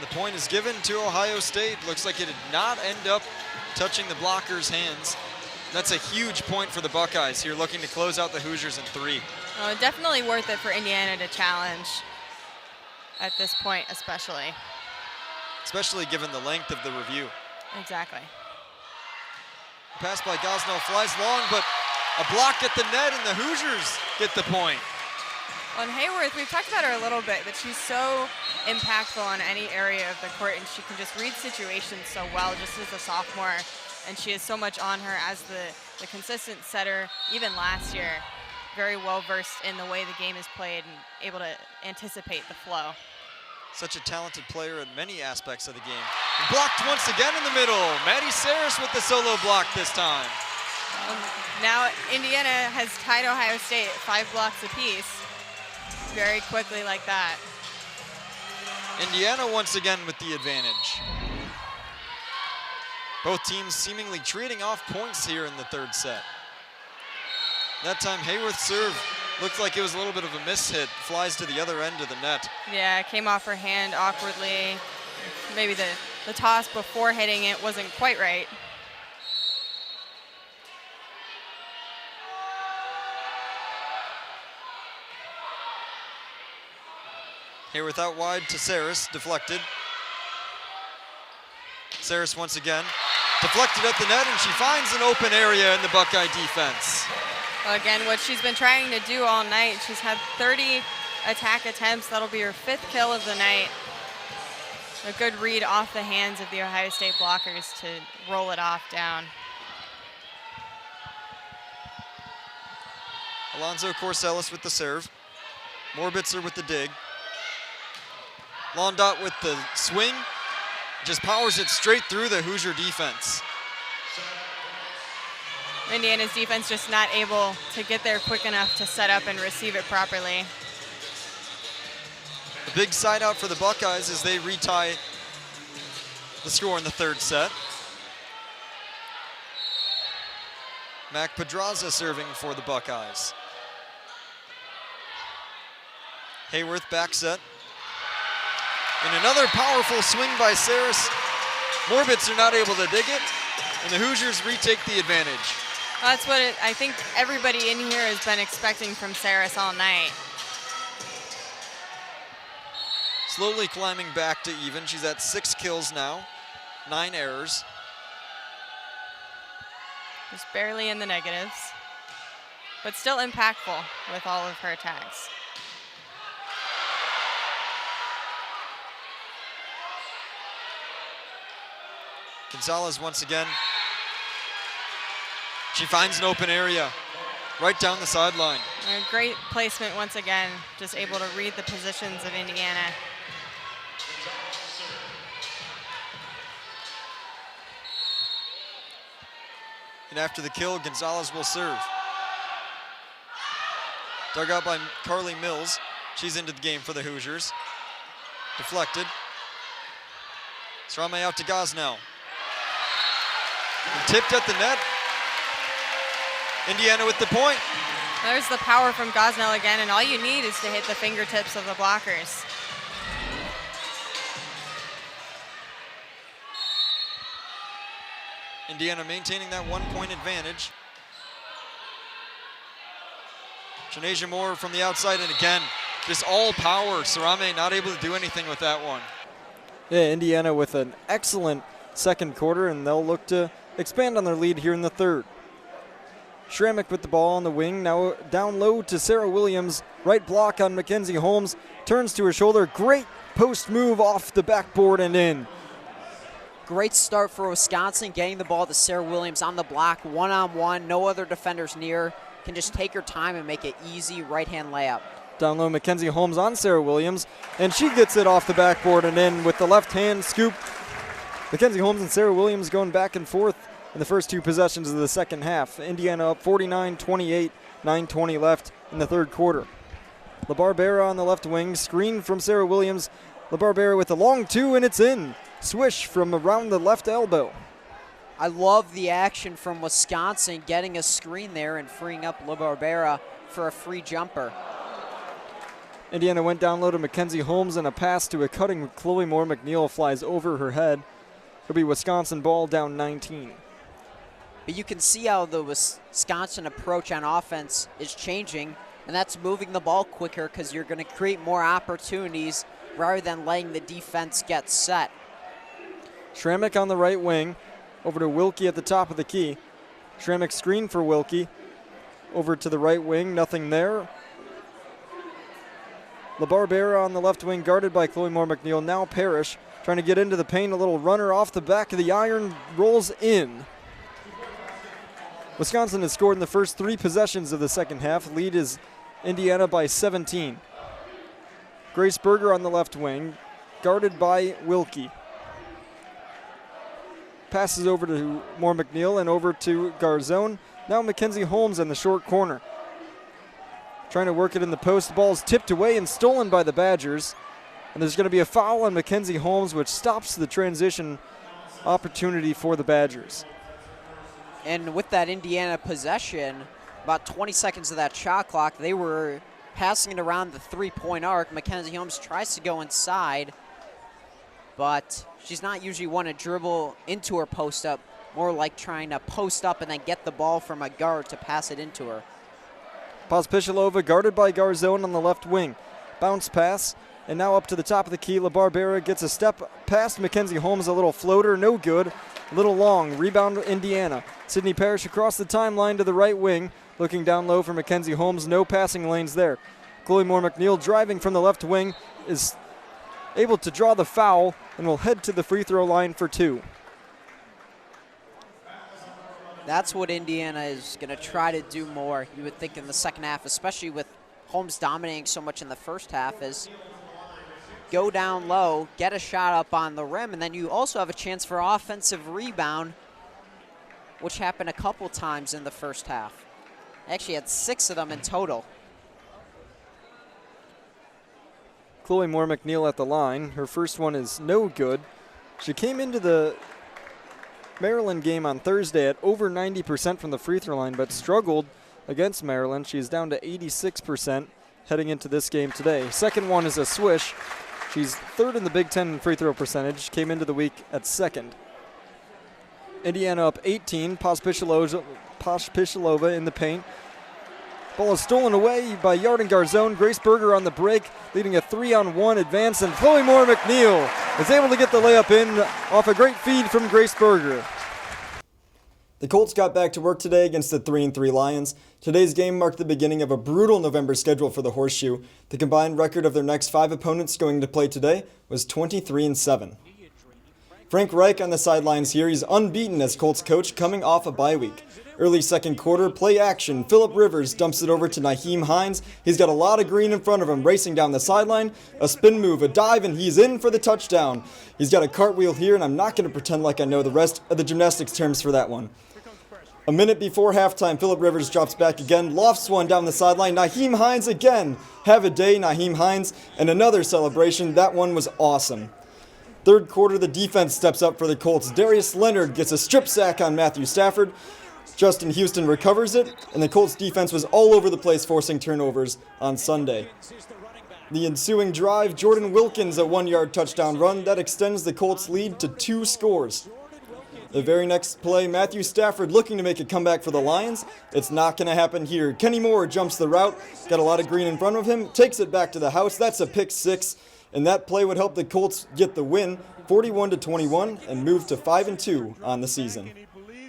The point is given to Ohio State. Looks like it did not end up touching the blocker's hands. That's a huge point for the Buckeyes here, looking to close out the Hoosiers in 3. Oh, definitely worth it for Indiana to challenge at this point, especially. Especially given the length of the review. Exactly. Pass by Gosnell flies long, but a block at the net, and the Hoosiers get the point. On Hayworth, we've talked about her a little bit, but she's so impactful on any area of the court, and she can just read situations so well just as a sophomore. And she has so much on her as the consistent setter, even last year. Very well versed in the way the game is played and able to anticipate the flow. Such a talented player in many aspects of the game. And blocked once again in the middle. Maddie Saris with the solo block this time. Now Indiana has tied Ohio State 5 blocks apiece. Very quickly like that. Indiana once again with the advantage. Both teams seemingly trading off points here in the 3rd set. That time Hayworth's serve looked like it was a little bit of a mishit. Flies to the other end of the net. Yeah, it came off her hand awkwardly. Maybe the toss before hitting it wasn't quite right. Hayworth out wide to Saris, deflected. Saris once again, deflected at the net, and she finds an open area in the Buckeye defense. Well, again, what she's been trying to do all night, she's had 30 attack attempts. That'll be her 5th kill of the night. A good read off the hands of the Ohio State blockers to roll it off down. Alonzo Corsellis with the serve. Morbitzer with the dig. Londot with the swing. Just powers it straight through the Hoosier defense. Indiana's defense just not able to get there quick enough to set up and receive it properly. A big side out for the Buckeyes as they retie the score in the 3rd set. Mac Pedraza serving for the Buckeyes. Hayworth back set. And another powerful swing by Saris. Morbitzer not able to dig it, and the Hoosiers retake the advantage. That's what I think everybody in here has been expecting from Saris all night. Slowly climbing back to even. She's at 6 kills now, 9 errors. Just barely in the negatives, but still impactful with all of her attacks. Gonzalez once again. She finds an open area right down the sideline. A great placement once again, just able to read the positions of Indiana. And after the kill, Gonzalez will serve. Dug out by Carly Mills. She's into the game for the Hoosiers. Deflected. Strame out to Gosnell. And tipped at the net. Indiana with the point. There's the power from Gosnell again, and all you need is to hit the fingertips of the blockers. Indiana maintaining that 1-point advantage. Shanasia Moore from the outside, and again, just all power. Sarame not able to do anything with that one. Yeah, Indiana with an excellent 2nd quarter, and they'll look to expand on their lead here in the 3rd. Schrammick with the ball on the wing, now down low to Sarah Williams. Right block on Mackenzie Holmes, turns to her shoulder. Great post move off the backboard and in. Great start for Wisconsin, getting the ball to Sarah Williams on the block, one-on-one, no other defenders near. Can just take her time and make an easy right-hand layup. Down low, Mackenzie Holmes on Sarah Williams, and she gets it off the backboard and in with the left-hand scoop. Mackenzie Holmes and Sarah Williams going back and forth in the first 2 possessions of the 2nd half. Indiana up 49-28, 9:20 left in the 3rd quarter. LaBarbera on the left wing, screen from Sarah Williams. LaBarbera with a long 2, and it's in. Swish from around the left elbow. I love the action from Wisconsin, getting a screen there and freeing up LaBarbera for a free jumper. Indiana went down low to Mackenzie Holmes, and a pass to a cutting Chloe Moore McNeil flies over her head. It'll be Wisconsin ball, down 19. But you can see how the Wisconsin approach on offense is changing, and that's moving the ball quicker because you're going to create more opportunities rather than letting the defense get set. Schrammick on the right wing, over to Wilkie at the top of the key. Schrammick screen for Wilkie, over to the right wing, nothing there. LaBarbera on the left wing, guarded by Chloe Moore McNeil. Now Parrish trying to get into the paint. A little runner off the back of the iron, rolls in. Wisconsin has scored in the first 3 possessions of the second half. Lead is Indiana by 17. Grace Berger on the left wing, guarded by Wilkie. Passes over to Moore McNeil and over to Garzone. Now Mackenzie Holmes in the short corner. Trying to work it in the post. Ball's tipped away and stolen by the Badgers. And there's going to be a foul on Mackenzie Holmes, which stops the transition opportunity for the Badgers. And with that Indiana possession, about 20 seconds of that shot clock, they were passing it around the 3-point arc. Mackenzie Holmes tries to go inside, but she's not usually one to dribble into her post up, more like trying to post up and then get the ball from a guard to pass it into her. Pospishilova guarded by Garzone on the left wing. Bounce pass, and now up to the top of the key. LaBarbera gets a step past Mackenzie Holmes, a little floater, no good. A little long, rebound Indiana. Sydney Parrish across the timeline to the right wing, looking down low for Mackenzie Holmes, no passing lanes there. Chloe Moore McNeil driving from the left wing is able to draw the foul and will head to the free throw line for 2. That's what Indiana is going to try to do more, you would think, in the second half, especially with Holmes dominating so much in the first half, is go down low, get a shot up on the rim, and then you also have a chance for offensive rebound, which happened a couple times in the first half. Actually had 6 of them in total. Chloe Moore McNeil at the line. Her first one is no good. She came into the Maryland game on Thursday at over 90% from the free throw line, but struggled against Maryland. She's down to 86% heading into this game today. Second one is a swish. She's 3rd in the Big Ten in free throw percentage, came into the week at 2nd. Indiana up 18, Pospishilova in the paint. Ball is stolen away by Yarden Garzone. Grace Berger on the break, leading a 3-on-1 advance, and Chloe Moore McNeil is able to get the layup in off a great feed from Grace Berger. The Colts got back to work today against the 3-3 Lions. Today's game marked the beginning of a brutal November schedule for the Horseshoe. The combined record of their next 5 opponents going to play today was 23-7. Frank Reich on the sidelines here. He's unbeaten as Colts coach coming off a bye week. Early second quarter, play action. Phillip Rivers dumps it over to Nyheim Hines. He's got a lot of green in front of him, racing down the sideline. A spin move, a dive, and he's in for the touchdown. He's got a cartwheel here, and I'm not going to pretend like I know the rest of the gymnastics terms for that one. A minute before halftime, Phillip Rivers drops back again, lofts one down the sideline. Nyheim Hines again. Have a day, Nyheim Hines. And another celebration. That one was awesome. Third quarter, the defense steps up for the Colts. Darius Leonard gets a strip sack on Matthew Stafford. Justin Houston recovers it, and the Colts defense was all over the place, forcing turnovers on Sunday. The ensuing drive, Jordan Wilkins a 1-yard touchdown run. That extends the Colts lead to 2 scores. The very next play, Matthew Stafford looking to make a comeback for the Lions. It's not going to happen here. Kenny Moore jumps the route, got a lot of green in front of him, takes it back to the house. That's a pick 6, and that play would help the Colts get the win, 41-21, and move to 5-2 on the season.